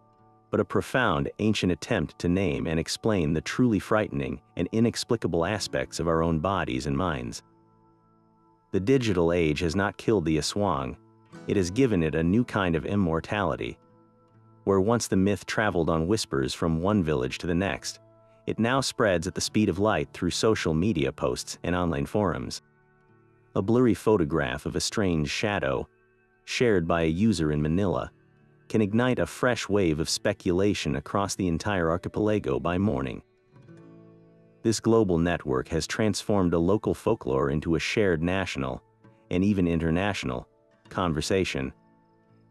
but a profound, ancient attempt to name and explain the truly frightening and inexplicable aspects of our own bodies and minds. The digital age has not killed the Aswang, it has given it a new kind of immortality. Where once the myth traveled on whispers from one village to the next, it now spreads at the speed of light through social media posts and online forums. A blurry photograph of a strange shadow, shared by a user in Manila, can ignite a fresh wave of speculation across the entire archipelago by morning. This global network has transformed a local folklore into a shared national, and even international, conversation.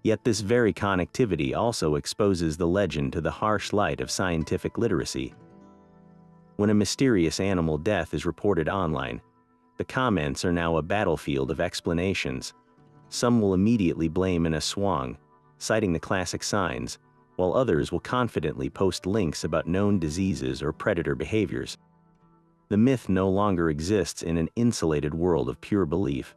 Yet this very connectivity also exposes the legend to the harsh light of scientific literacy. When a mysterious animal death is reported online, the comments are now a battlefield of explanations. Some will immediately blame an Aswang, citing the classic signs, while others will confidently post links about known diseases or predator behaviors. The myth no longer exists in an insulated world of pure belief,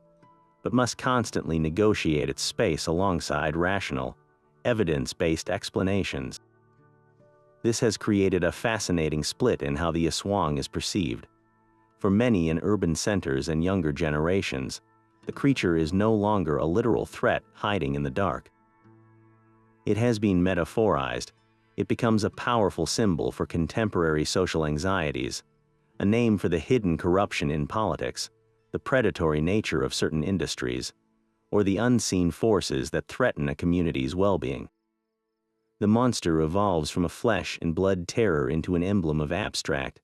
but must constantly negotiate its space alongside rational, evidence-based explanations. This has created a fascinating split in how the Aswang is perceived. For many in urban centers and younger generations, the creature is no longer a literal threat hiding in the dark. It has been metaphorized. It becomes a powerful symbol for contemporary social anxieties, a name for the hidden corruption in politics, the predatory nature of certain industries, or the unseen forces that threaten a community's well-being. The monster evolves from a flesh and blood terror into an emblem of abstract,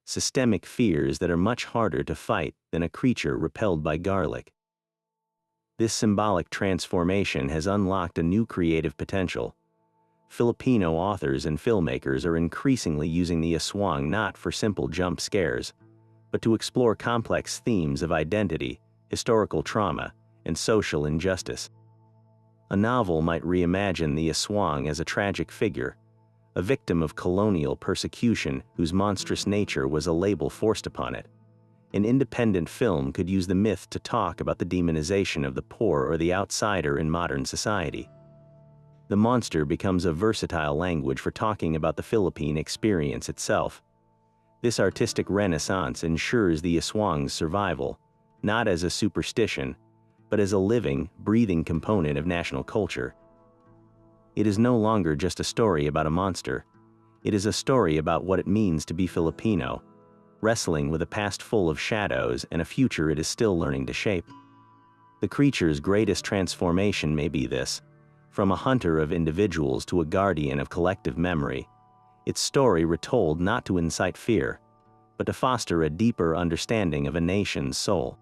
systemic fears that are much harder to fight than a creature repelled by garlic. This symbolic transformation has unlocked a new creative potential. Filipino authors and filmmakers are increasingly using the Aswang not for simple jump scares, but to explore complex themes of identity, historical trauma, and social injustice. A novel might reimagine the Aswang as a tragic figure, a victim of colonial persecution whose monstrous nature was a label forced upon it. An independent film could use the myth to talk about the demonization of the poor or the outsider in modern society. The monster becomes a versatile language for talking about the Philippine experience itself. This artistic renaissance ensures the Aswang's survival, not as a superstition, but as a living, breathing component of national culture. It is no longer just a story about a monster. It is a story about what it means to be Filipino, wrestling with a past full of shadows and a future it is still learning to shape. The creature's greatest transformation may be this: from a hunter of individuals to a guardian of collective memory, its story retold not to incite fear, but to foster a deeper understanding of a nation's soul.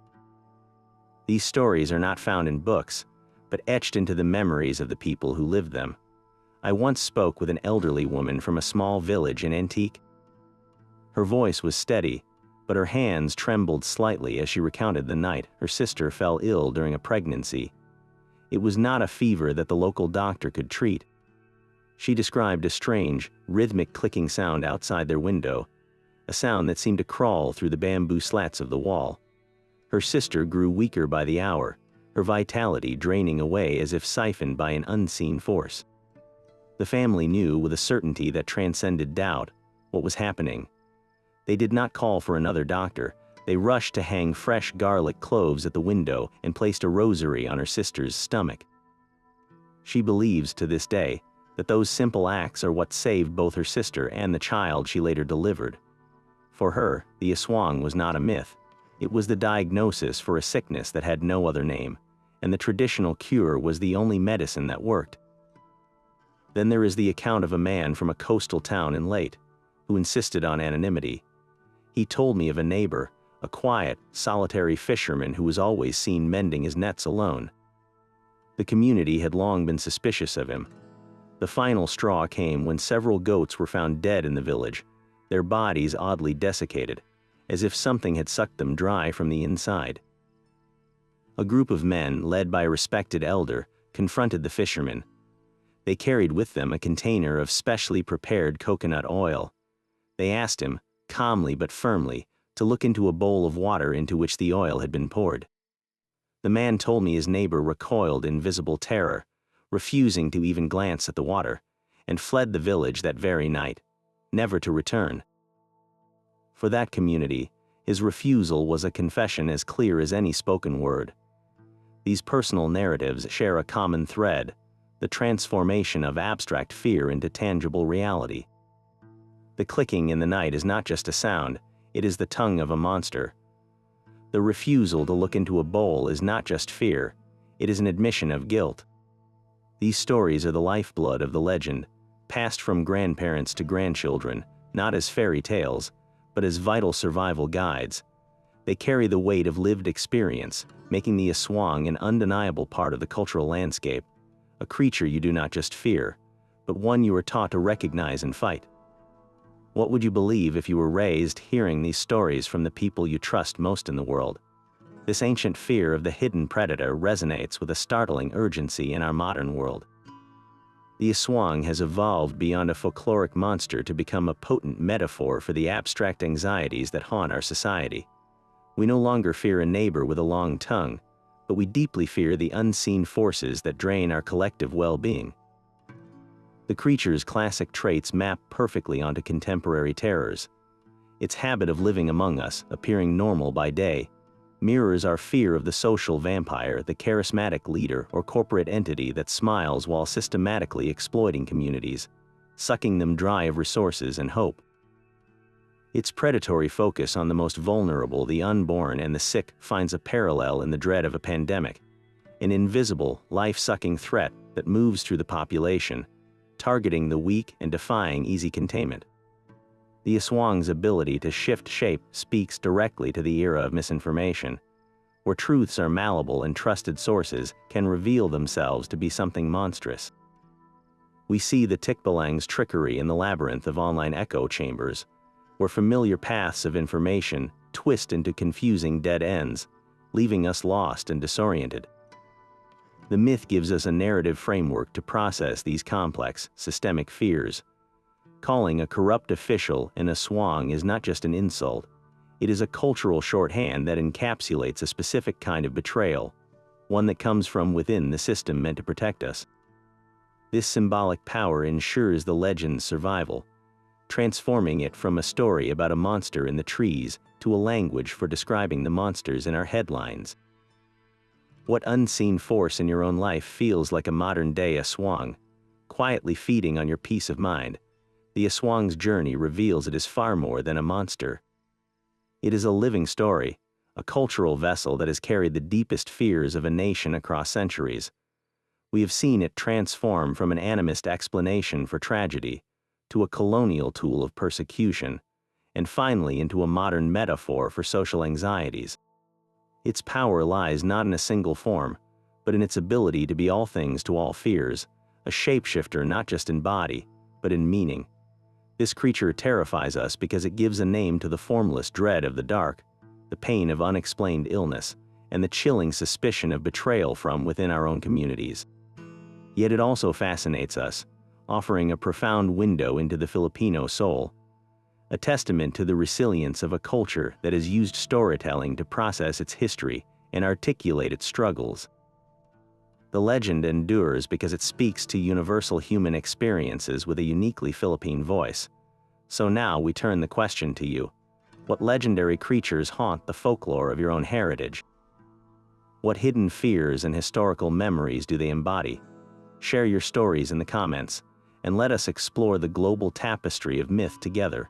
These stories are not found in books, but etched into the memories of the people who lived them. I once spoke with an elderly woman from a small village in Antique. Her voice was steady, but her hands trembled slightly as she recounted the night her sister fell ill during a pregnancy. It was not a fever that the local doctor could treat. She described a strange, rhythmic clicking sound outside their window, a sound that seemed to crawl through the bamboo slats of the wall. Her sister grew weaker by the hour, her vitality draining away as if siphoned by an unseen force. The family knew with a certainty that transcended doubt what was happening. They did not call for another doctor. They rushed to hang fresh garlic cloves at the window and placed a rosary on her sister's stomach. She believes to this day that those simple acts are what saved both her sister and the child she later delivered. For her, the Aswang was not a myth. It was the diagnosis for a sickness that had no other name, and the traditional cure was the only medicine that worked. Then there is the account of a man from a coastal town in Leyte, who insisted on anonymity. He told me of a neighbor, a quiet, solitary fisherman who was always seen mending his nets alone. The community had long been suspicious of him. The final straw came when several goats were found dead in the village, their bodies oddly desiccated, as if something had sucked them dry from the inside. A group of men, led by a respected elder, confronted the fishermen. They carried with them a container of specially prepared coconut oil. They asked him, calmly but firmly, to look into a bowl of water into which the oil had been poured. The man told me his neighbor recoiled in visible terror, refusing to even glance at the water, and fled the village that very night, never to return. For that community, his refusal was a confession as clear as any spoken word. These personal narratives share a common thread: the transformation of abstract fear into tangible reality. The clicking in the night is not just a sound, it is the tongue of a monster. The refusal to look into a bowl is not just fear, it is an admission of guilt. These stories are the lifeblood of the legend, passed from grandparents to grandchildren, not as fairy tales, but as vital survival guides. They carry the weight of lived experience, making the Aswang an undeniable part of the cultural landscape, a creature you do not just fear, but one you are taught to recognize and fight. What would you believe if you were raised hearing these stories from the people you trust most in the world? This ancient fear of the hidden predator resonates with a startling urgency in our modern world. The Aswang has evolved beyond a folkloric monster to become a potent metaphor for the abstract anxieties that haunt our society. We no longer fear a neighbor with a long tongue, but we deeply fear the unseen forces that drain our collective well-being. The creature's classic traits map perfectly onto contemporary terrors. Its habit of living among us, appearing normal by day, mirrors our fear of the social vampire, the charismatic leader or corporate entity that smiles while systematically exploiting communities, sucking them dry of resources and hope. Its predatory focus on the most vulnerable, the unborn and the sick, finds a parallel in the dread of a pandemic, an invisible, life-sucking threat that moves through the population, targeting the weak and defying easy containment. The Aswang's ability to shift shape speaks directly to the era of misinformation, where truths are malleable and trusted sources can reveal themselves to be something monstrous. We see the Tikbalang's trickery in the labyrinth of online echo chambers, where familiar paths of information twist into confusing dead ends, leaving us lost and disoriented. The myth gives us a narrative framework to process these complex, systemic fears. Calling a corrupt official an Aswang is not just an insult, it is a cultural shorthand that encapsulates a specific kind of betrayal, one that comes from within the system meant to protect us. This symbolic power ensures the legend's survival, transforming it from a story about a monster in the trees to a language for describing the monsters in our headlines. What unseen force in your own life feels like a modern-day Aswang, quietly feeding on your peace of mind? The Aswang's journey reveals it is far more than a monster. It is a living story, a cultural vessel that has carried the deepest fears of a nation across centuries. We have seen it transform from an animist explanation for tragedy to a colonial tool of persecution, and finally into a modern metaphor for social anxieties. Its power lies not in a single form, but in its ability to be all things to all fears, a shapeshifter not just in body, but in meaning. This creature terrifies us because it gives a name to the formless dread of the dark, the pain of unexplained illness, and the chilling suspicion of betrayal from within our own communities. Yet it also fascinates us, offering a profound window into the Filipino soul, a testament to the resilience of a culture that has used storytelling to process its history and articulate its struggles. The legend endures because it speaks to universal human experiences with a uniquely Philippine voice. So now we turn the question to you: what legendary creatures haunt the folklore of your own heritage? What hidden fears and historical memories do they embody? Share your stories in the comments, and let us explore the global tapestry of myth together.